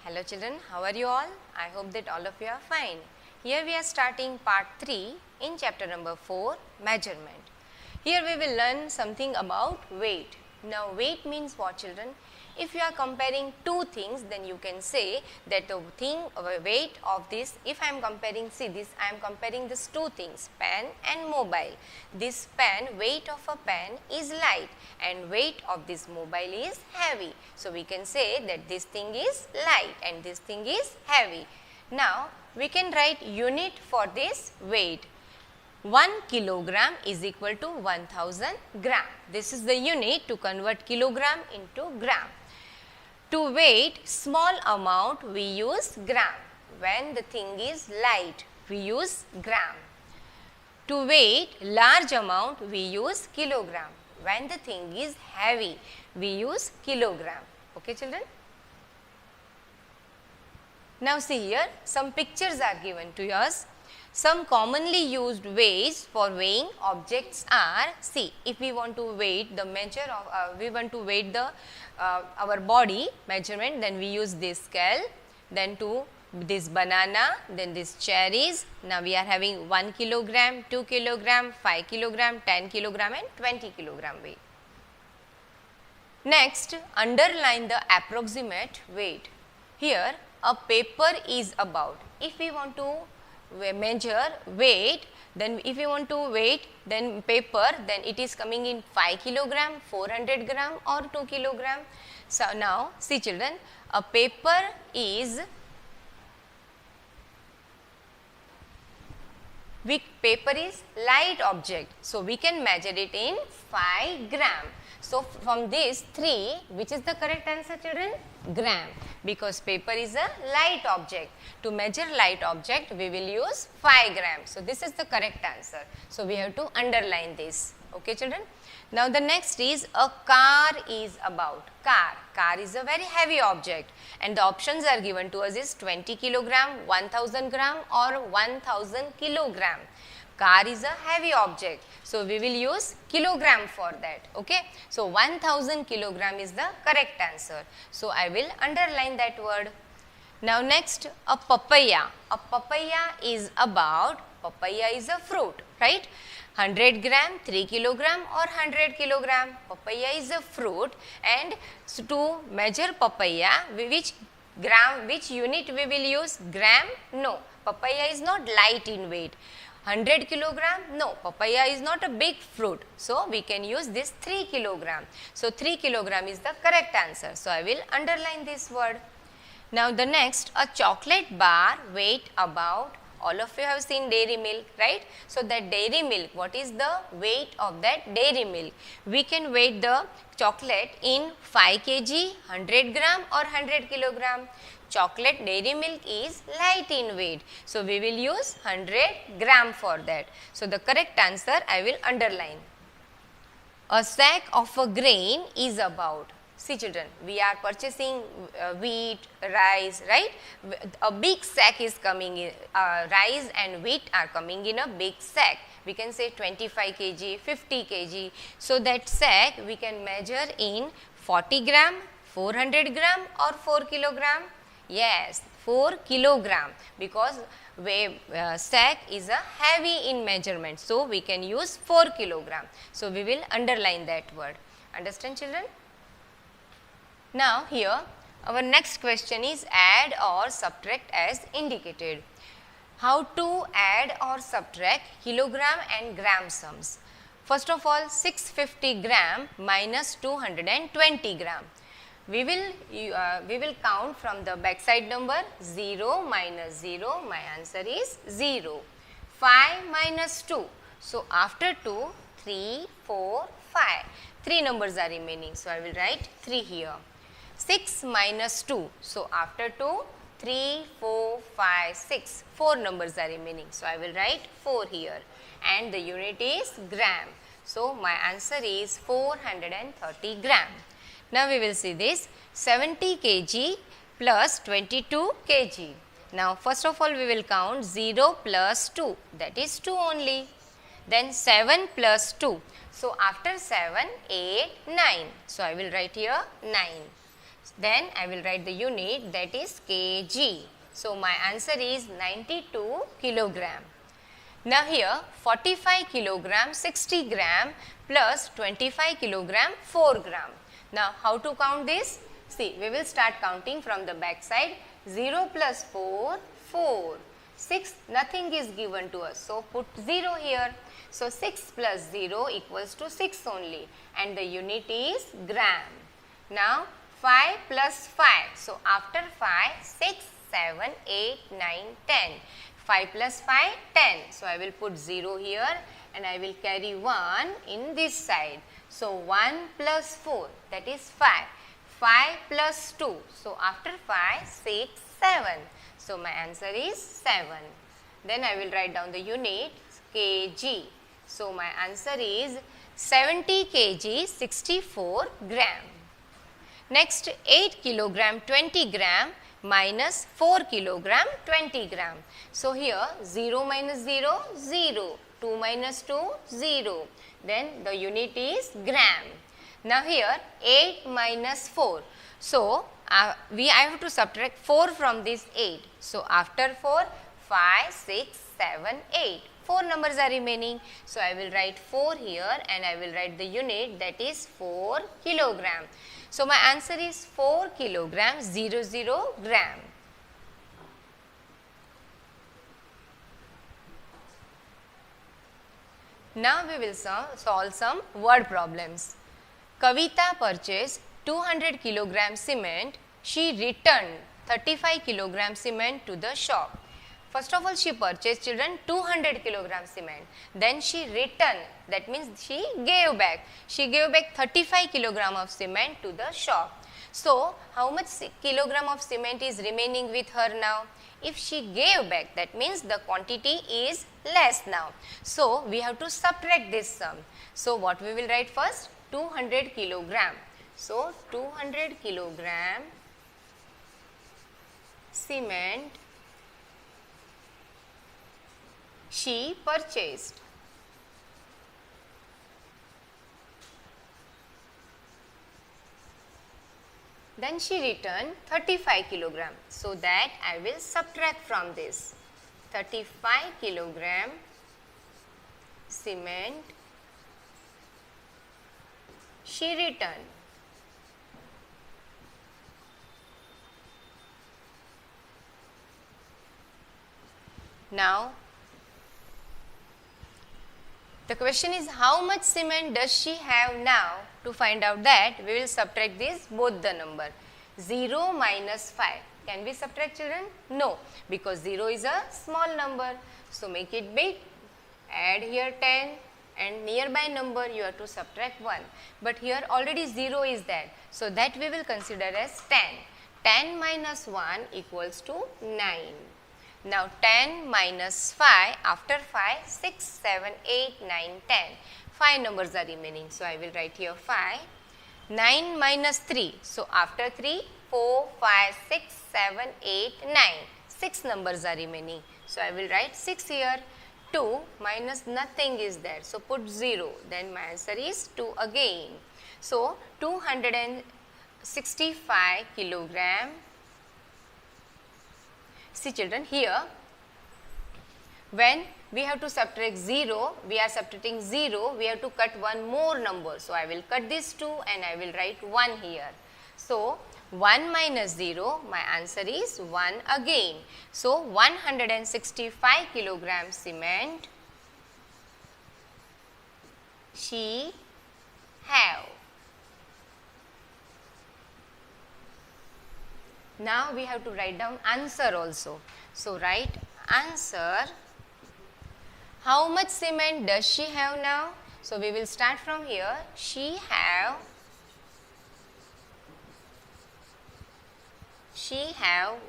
Hello children, how are you all? I hope that all of you are fine. Here we are starting part 3 in chapter number 4, measurement. Here we will learn something about weight. Now weight means what children? If you are comparing two things, then you can say that the weight of this, if I am comparing, see this, I am comparing these two things, pen and mobile. This pen, weight of a pen is light and weight of this mobile is heavy. So we can say that this thing is light and this thing is heavy. Now we can write unit for this weight. 1 kilogram is equal to 1000 gram. This is the unit to convert kilogram into gram. To weight small amount we use gram. When the thing is light we use gram. To weight large amount we use kilogram. When the thing is heavy we use kilogram. Okay children? Now see here, some pictures are given to us. Some commonly used ways for weighing objects are, see, if we want to weight the measure of, we want to weight the our body measurement, then we use this scale, then to this banana, then this cherries. Now we are having 1 kilogram, 2 kilogram, 5 kilogram, 10 kilogram and 20 kilogram weight. Next, underline the approximate weight. Here a paper is about, if we want to measure weight, then if you want to weight then paper, then it is coming in 5 kilogram, 400 gram or 2 kilogram. So now see children, a paper is, paper is light object, so we can measure it in 5 gram. So from this 3, which is the correct answer children? Gram, because paper is a light object. To measure light object we will use 5 grams. So this is the correct answer. So we have to underline this. Okay children? Now the next is a car is about. Car is a very heavy object and the options are given to us is 20 kilogram, 1000 gram or 1000 kilogram. Car is a heavy object, so we will use kilogram for that. Okay, so 1000 kilogram is the correct answer. So I will underline that word. Now next, a papaya. A papaya is about, papaya is a fruit, right? 100 gram, 3 kilogram or 100 kilogram. Papaya is a fruit, and so to measure papaya, which unit we will use? Gram? No, papaya is not light in weight. 100 kilogram? No, papaya is not a big fruit. So we can use this 3 kilogram. So 3 kilogram is the correct answer. So I will underline this word. Now the next, a chocolate bar weight about, all of you have seen dairy milk, right? So that dairy milk, what is the weight of that dairy milk? We can weight the chocolate in 5 kg, 100 gram or 100 kilogram. Chocolate dairy milk is light in weight. So we will use 100 gram for that. So the correct answer I will underline. A sack of a grain is about, see children, we are purchasing wheat, rice, right? A big sack is coming in, rice and wheat are coming in a big sack. We can say 25 kg, 50 kg. So that sack we can measure in 40 gram, 400 gram or 4 kilogram. Yes, 4 kilogram, because sack is a heavy in measurement. So we can use 4 kilogram. So we will underline that word. Understand children? Now here our next question is add or subtract as indicated. How to add or subtract kilogram and gram sums? First of all, 650 gram minus 220 gram. We will count from the backside number 0 minus 0, my answer is 0. 5 minus 2, so after 2, 3, 4, 5, 3 numbers are remaining, so I will write 3 here. 6 minus 2, so after 2, 3, 4, 5, 6, 4 numbers are remaining, so I will write 4 here, and the unit is gram. So my answer is 430 gram. Now we will see this 70 kg plus 22 kg. Now first of all we will count 0 plus 2, that is 2 only. Then 7 plus 2. So after 7, 8, 9. So I will write here 9. Then I will write the unit, that is kg. So my answer is 92 kilogram. Now here 45 kilogram 60 gram plus 25 kilogram 4 gram. Now how to count this? See, we will start counting from the back side. 0 plus 4, 4. 6, nothing is given to us. So put 0 here. So 6 plus 0 equals to 6 only, and the unit is gram. Now 5 plus 5. So after 5, 6, 7, 8, 9, 10. 5 plus 5, 10. So I will put 0 here and I will carry 1 in this side. So 1 plus 4, that is 5. 5 plus 2. So after 5, 6, 7. So my answer is 7. Then I will write down the unit kg. So my answer is 70 kg 64 gram. Next 8 kilogram 20 gram minus 4 kilogram 20 gram. So here 0 minus 0, 0. 2 minus 2, 0. Then the unit is gram. Now here 8 minus 4. So I have to subtract 4 from this 8. So after 4, 5, 6, 7, 8. 4 numbers are remaining. So I will write 4 here and I will write the unit, that is 4 kilogram. So my answer is 4 kilogram 00 gram. Now we will solve some word problems. Kavita purchased 200 kilogram cement. She returned 35 kilogram cement to the shop. First of all, she purchased, children, 200 kilogram cement. Then she returned, that means she gave back. She gave back 35 kilogram of cement to the shop. So how much kilogram of cement is remaining with her now? If she gave back, that means the quantity is less now. So we have to subtract this sum. So what we will write first? 200 kilogram. So 200 kilogram cement she purchased. Then she returned 35 kilogram. So that I will subtract from this. 35 kilogram cement she returned. Now the question is, how much cement does she have now? To find out that, we will subtract this both the number. 0 minus 5. Can we subtract, children? No, because 0 is a small number. So make it big. Add here 10 and nearby number you have to subtract 1. But here already 0 is there. So that we will consider as 10. 10 minus 1 equals to 9. Now 10 minus 5, after 5, 6, 7, 8, 9, 10. 5 numbers are remaining. So I will write here 5. 9 minus 3. So after 3, 4, 5, 6, 7, 8, 9. 6 numbers are remaining. So I will write 6 here. 2 minus nothing is there. So put 0. Then my answer is 2 again. So 265 kilogram. See, children, here when we have to subtract 0, we are subtracting 0, we have to cut one more number. So I will cut this 2 and I will write 1 here. So 1 minus 0, my answer is 1 again. So 165 kilogram cement she have. Now we have to write down answer also. So write answer. How much cement does she have now? So we will start from here. She have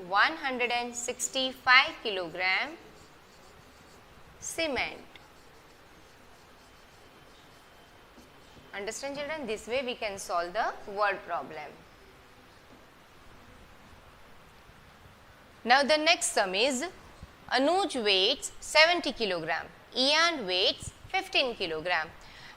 165 kilogram cement. Understand, children? This way we can solve the word problem. Now the next sum is Anuj weighs 70 kilogram. Ian weighs 15 kilogram.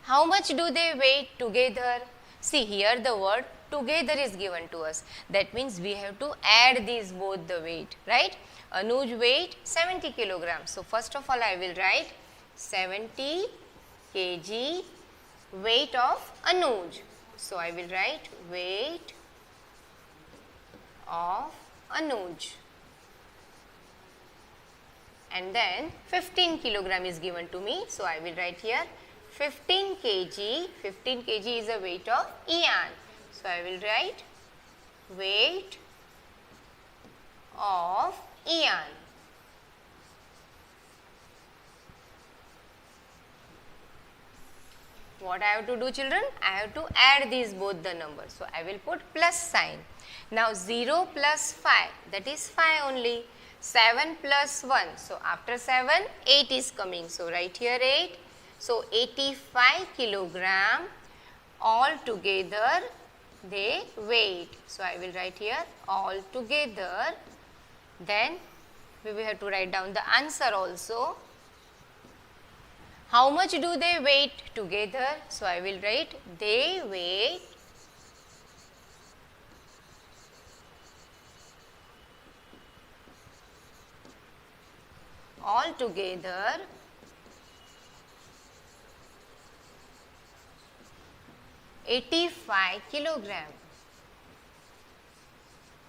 How much do they weigh together? See here the word together is given to us. That means we have to add these both the weight, right? Anuj weight 70 kilograms. So first of all I will write 70 kg weight of Anuj. So I will write weight of Anuj. And then 15 kilogram is given to me. So I will write here 15 kg. 15 kg is the weight of Ian. So I will write weight of Ian. What I have to do, children? I have to add these both the numbers. So I will put plus sign. Now 0 plus 5, that is 5 only. 7 plus 1. So after 7, 8 is coming. So write here 8. So 85 kilogram all together they weigh. So I will write here all together. Then we will have to write down the answer also. How much do they weigh together? So I will write they weigh all together 85 kilogram.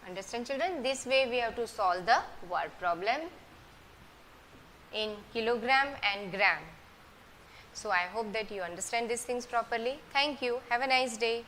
Understand, children? This way we have to solve the word problem in kilogram and gram. So I hope that you understand these things properly. Thank you. Have a nice day.